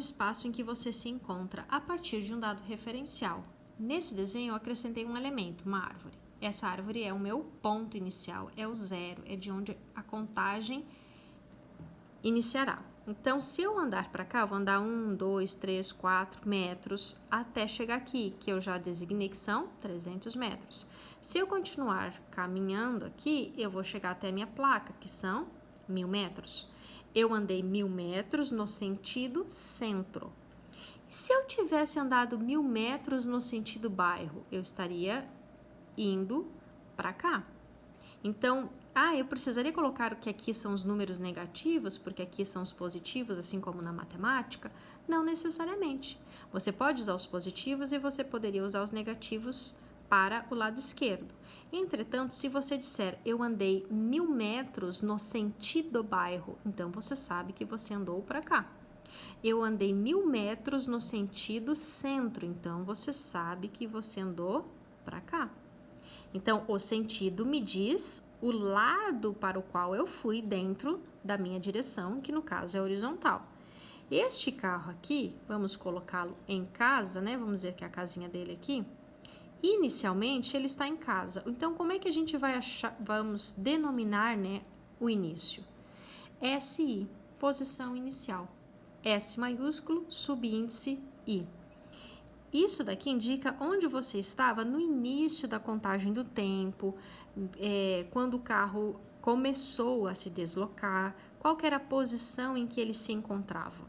espaço em que você se encontra a partir de um dado referencial. Nesse desenho, eu acrescentei um elemento, uma árvore. Essa árvore é o meu ponto inicial, é o zero, é de onde a contagem iniciará. Então, se eu andar para cá, eu vou andar 1, 2, 3, 4 metros até chegar aqui, que eu já designei que são 300 metros. Se eu continuar caminhando aqui, eu vou chegar até a minha placa, que são 1000 metros. Eu andei 1000 metros no sentido centro. E se eu tivesse andado 1000 metros no sentido bairro, eu estaria indo para cá. Então, eu precisaria colocar o que aqui são os números negativos, porque aqui são os positivos, assim como na matemática? Não necessariamente. Você pode usar os positivos e você poderia usar os negativos para o lado esquerdo. Entretanto, se você disser, eu andei 1000 metros no sentido bairro, então você sabe que você andou para cá. Eu andei 1000 metros no sentido centro, então você sabe que você andou para cá. Então, o sentido me diz o lado para o qual eu fui dentro da minha direção, que no caso é horizontal. Este carro aqui, vamos colocá-lo em casa, né? Vamos dizer que é a casinha dele aqui. Inicialmente, ele está em casa. Então, como é que a gente vai achar, vamos denominar, né, o início? SI, posição inicial. S maiúsculo, subíndice I. Isso daqui indica onde você estava no início da contagem do tempo, quando o carro começou a se deslocar, qual que era a posição em que ele se encontrava.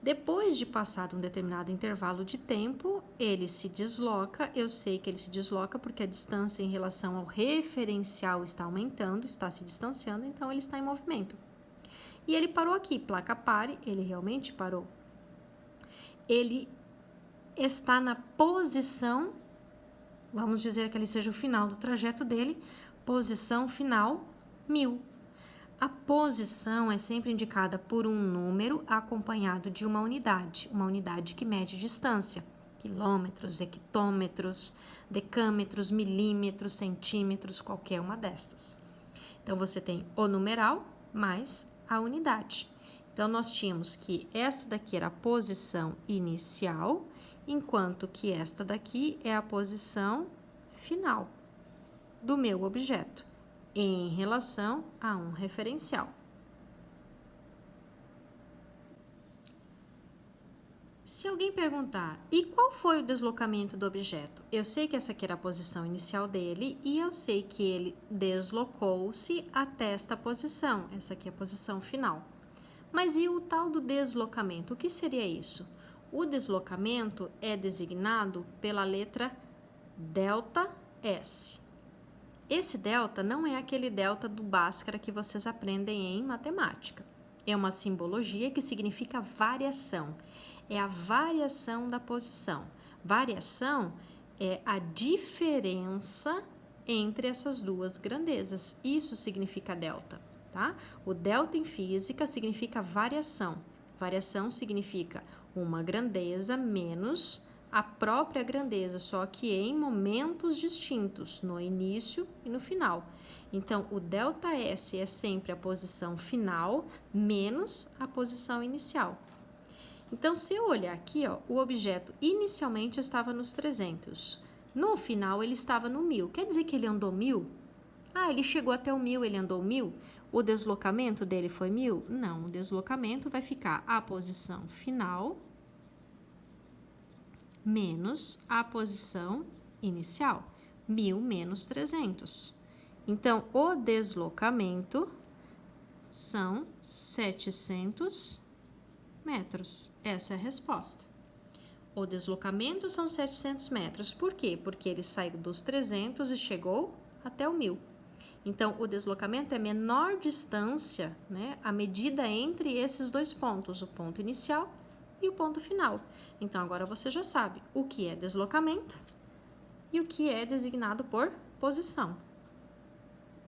Depois de passado um determinado intervalo de tempo, ele se desloca. Eu sei que ele se desloca porque a distância em relação ao referencial está aumentando, está se distanciando, então ele está em movimento. E ele parou aqui, placa pare, ele realmente parou. Ele está na posição, vamos dizer que ele seja o final do trajeto dele, posição final 1000. A posição é sempre indicada por um número acompanhado de uma unidade que mede distância, quilômetros, hectômetros, decâmetros, milímetros, centímetros, qualquer uma destas. Então, você tem o numeral mais a unidade. Então, nós tínhamos que essa daqui era a posição inicial, enquanto que esta daqui é a posição final do meu objeto, em relação a um referencial. Se alguém perguntar, e qual foi o deslocamento do objeto? Eu sei que essa aqui era a posição inicial dele e eu sei que ele deslocou-se até esta posição. Essa aqui é a posição final. Mas e o tal do deslocamento? O que seria isso? O deslocamento é designado pela letra ΔS. Esse delta não é aquele delta do Bhaskara que vocês aprendem em matemática. É uma simbologia que significa variação. É a variação da posição. Variação é a diferença entre essas duas grandezas. Isso significa delta, tá? O delta em física significa variação. Variação significa uma grandeza menos a própria grandeza, só que em momentos distintos, no início e no final. Então, o ΔS é sempre a posição final menos a posição inicial. Então, se eu olhar aqui, o objeto inicialmente estava nos 300. No final, ele estava no 1000. Quer dizer que ele andou 1000? Ele chegou até o 1000, ele andou 1000? O deslocamento dele foi 1000? Não, o deslocamento vai ficar a posição final menos a posição inicial, 1000 menos 300. Então, o deslocamento são 700 metros. Essa é a resposta. O deslocamento são 700 metros. Por quê? Porque ele saiu dos 300 e chegou até o 1000. Então, o deslocamento é a menor distância, né? A medida entre esses dois pontos, o ponto inicial e o ponto final. Então, agora você já sabe o que é deslocamento e o que é designado por posição.